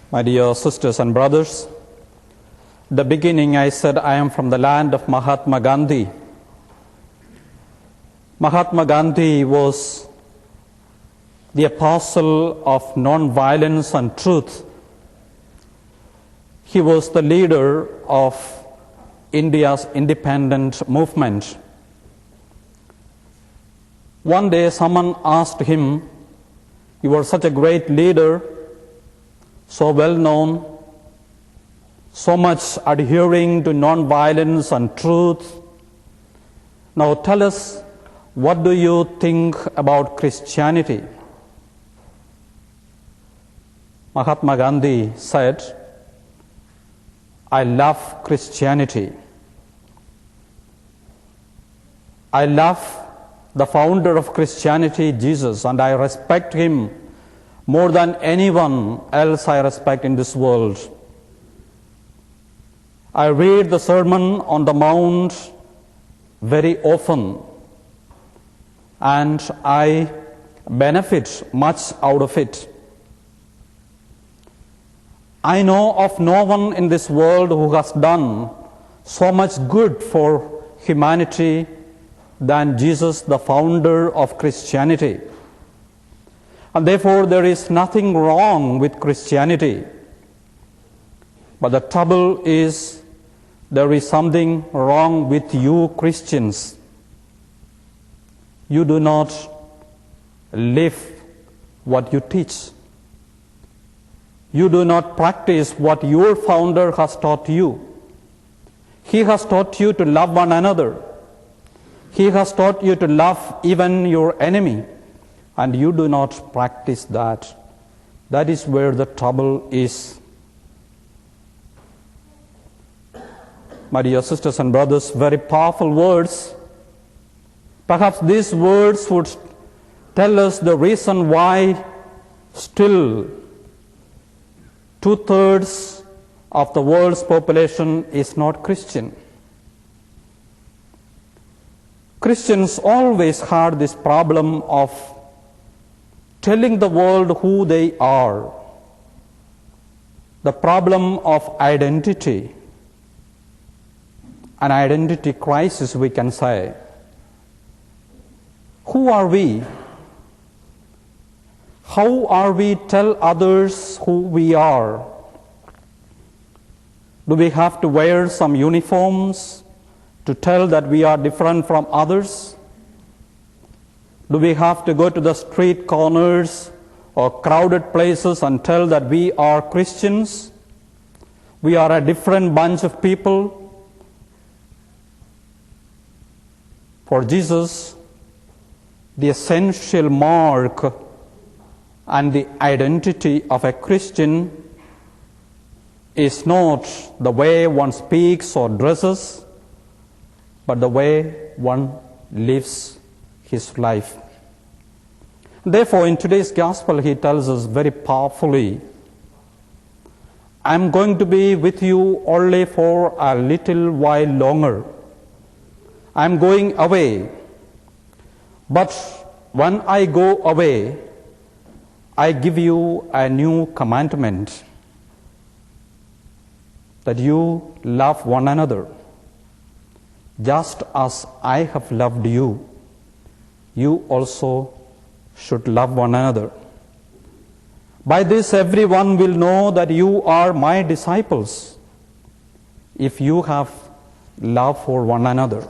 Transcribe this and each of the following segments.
My dear sisters and brothers, the beginning I said I am from the land of Mahatma Gandhi. Mahatma Gandhi was the apostle of non-violence and truth. He was the leader of India's independent movement. One day someone asked him, "You were such a great leader, so well known, so much adhering to non-violence and truth. Now tell us, what do you think about Christianity?" Mahatma Gandhi said, "I love Christianity. I love the founder of Christianity, Jesus, and I respect him more than anyone else I respect in this world. I read the Sermon on the Mount very often, and I benefit much out of it. I know of no one in this world who has done so much good for humanity than Jesus, the founder of Christianity. And therefore there is nothing wrong with Christianity. But the trouble is, there is something wrong with you Christians. You do not live what you teach. You do not practice what your founder has taught you. He has taught you to love one another. He has taught you to love even your enemy. And you do not practice that. That is where the trouble is." My dear sisters and brothers, very powerful words. Perhaps these words would tell us the reason why still 2/3 of the world's population is not Christian. Christians always had this problem of telling the world who they are. The problem of identity. An identity crisis, we can say. Who are we? How are we tell others who we are? Do we have to wear some uniforms to tell that we are different from others? Do we have to go to the street corners or crowded places and tell that we are Christians? We are a different bunch of people? For Jesus, the essential mark and the identity of a Christian is not the way one speaks or dresses, but the way one lives his life. Therefore, in today's gospel, he tells us very powerfully, "I'm going to be with you only for a little while longer. I'm going away. But when I go away, I give you a new commandment, that you love one another. Just as I have loved you, you also should love one another. By this everyone will know that you are my disciples, if you have love for one another."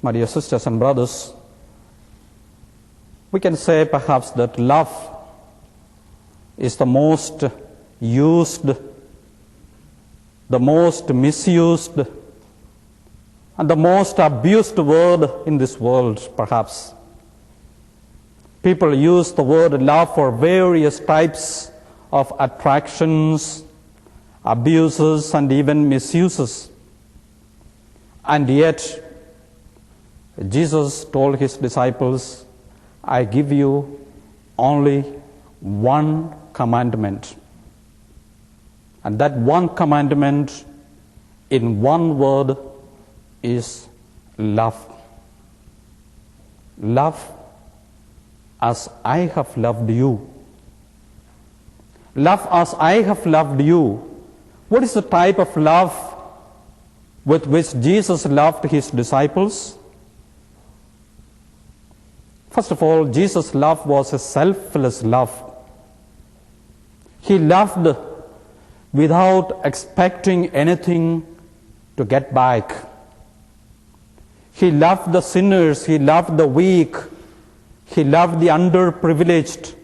My dear sisters and brothers, we can say perhaps that love is the most used, the most misused, and the most abused word in this world, perhaps. People use the word love for various types of attractions, abuses, and even misuses. And yet, Jesus told his disciples, "I give you only one commandment." And that one commandment in one word is love. Love as I have loved you. Love as I have loved you. What is the type of love with which Jesus loved his disciples? First of all, Jesus' love was a selfless love. He loved without expecting anything to get back. He loved the sinners, he loved the weak, he loved the underprivileged,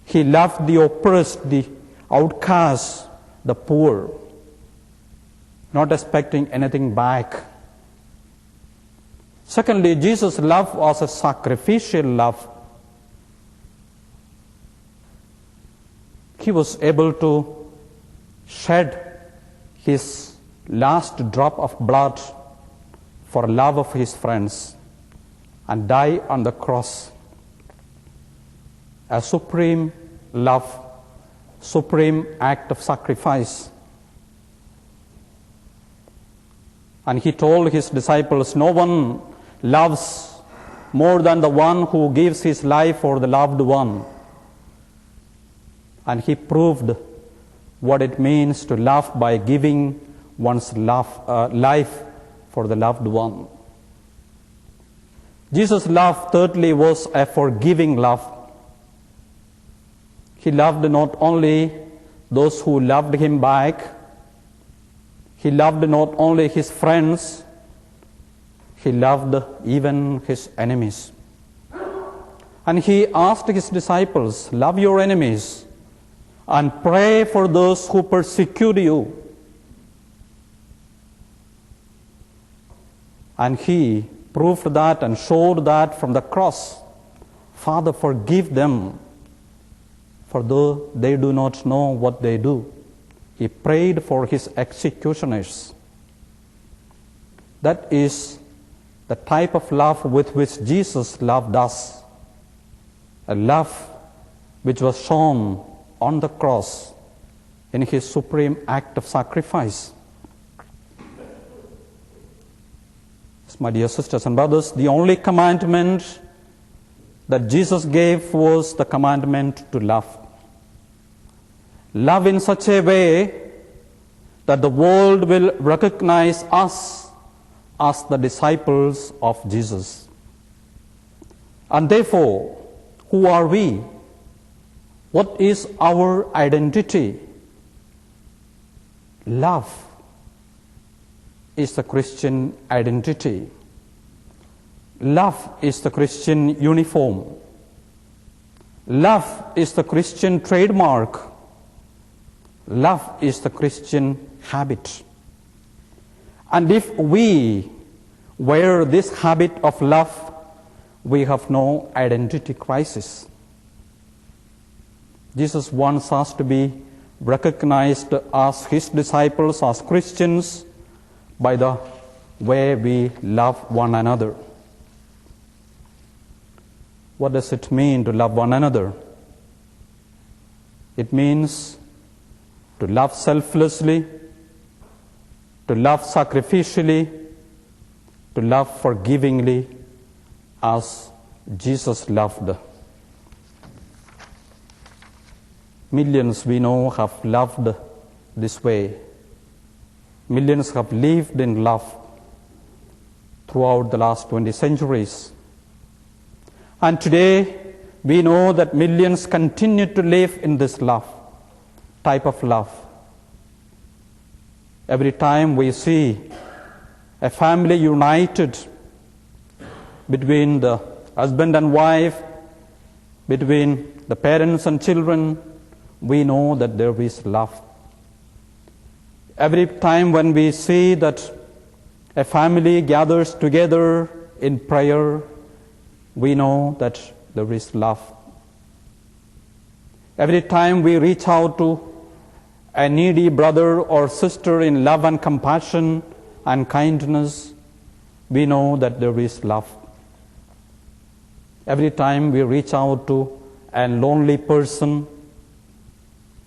he loved the oppressed, the outcasts, the poor, not expecting anything back. Secondly, Jesus' love was a sacrificial love. He was able to shed his last drop of blood for love of his friends and die on the cross. A supreme love, supreme act of sacrifice. And he told his disciples, no one loves more than the one who gives his life for the loved one. And he proved what it means to love by giving one's life for the loved one. Jesus' love, thirdly, was a forgiving love. He loved not only those who loved him back, he loved not only his friends, he loved even his enemies. And he asked his disciples, love your enemies and pray for those who persecute you. And he proved that and showed that from the cross. Father, forgive them, for though they do not know what they do. He prayed for his executioners. That is the type of love with which Jesus loved us. A love which was shown on the cross in his supreme act of sacrifice. My dear sisters and brothers, the only commandment that Jesus gave was the commandment to love. Love in such a way that the world will recognize us as the disciples of Jesus. And therefore, who are we? What is our identity? Love is the Christian identity. Love is the Christian uniform. Love is the Christian trademark. Love is the Christian habit. And if we wear this habit of love, we have no identity crisis. Jesus wants us to be recognized as his disciples, as Christians, by the way we love one another. What does it mean to love one another? It means to love selflessly, to love sacrificially, to love forgivingly, as Jesus loved. Millions we know have loved this way. Millions have lived in love throughout the last 20 centuries. And today, we know that millions continue to live in this love, type of love. Every time we see a family united between the husband and wife, between the parents and children, we know that there is love. Every time when we see that a family gathers together in prayer, we know that there is love. Every time we reach out to a needy brother or sister in love and compassion and kindness, we know that there is love. Every time we reach out to a lonely person,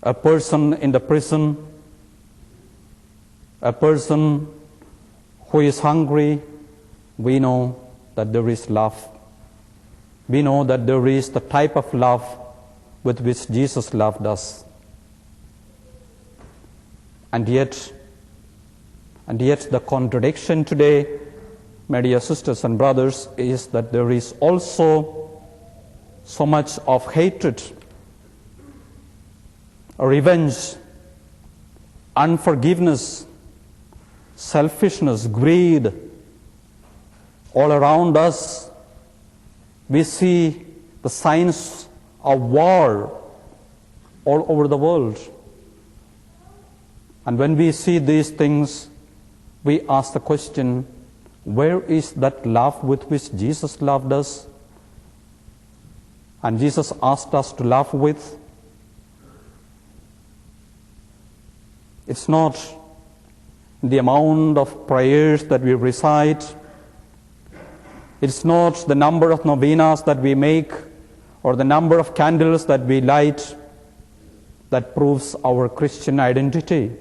a person in the prison, a person who is hungry, we know that there is love. We know that there is the type of love with which Jesus loved us. And yet the contradiction today, my dear sisters and brothers, is that there is also so much of hatred, revenge, unforgiveness, selfishness, greed all around us. We see the signs of war all over the world. And when we see these things, we ask the question, where is that love with which Jesus loved us? And Jesus asked us to love with? It's not the amount of prayers that we recite. It's not the number of novenas that we make or the number of candles that we light that proves our Christian identity.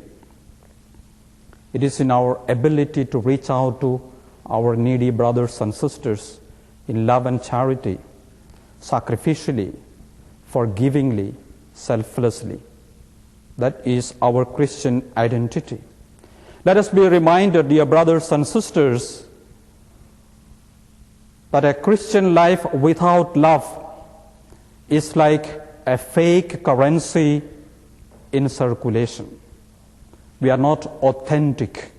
It is in our ability to reach out to our needy brothers and sisters in love and charity, sacrificially, forgivingly, selflessly. That is our Christian identity. Let us be reminded, dear brothers and sisters, that a Christian life without love is like a fake currency in circulation. We are not authentic.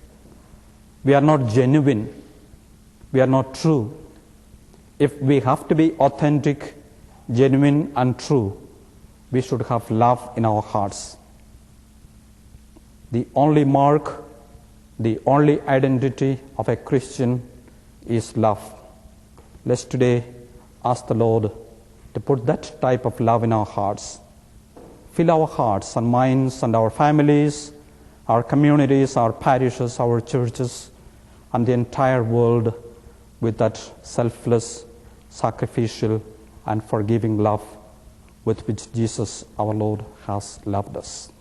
We are not genuine. We are not true. If we have to be authentic, genuine, and true, we should have love in our hearts. The only mark, the only identity of a Christian is love. Let's today ask the Lord to put that type of love in our hearts. Fill our hearts and minds and our families, our communities, our parishes, our churches, and the entire world with that selfless, sacrificial, and forgiving love with which Jesus our Lord has loved us.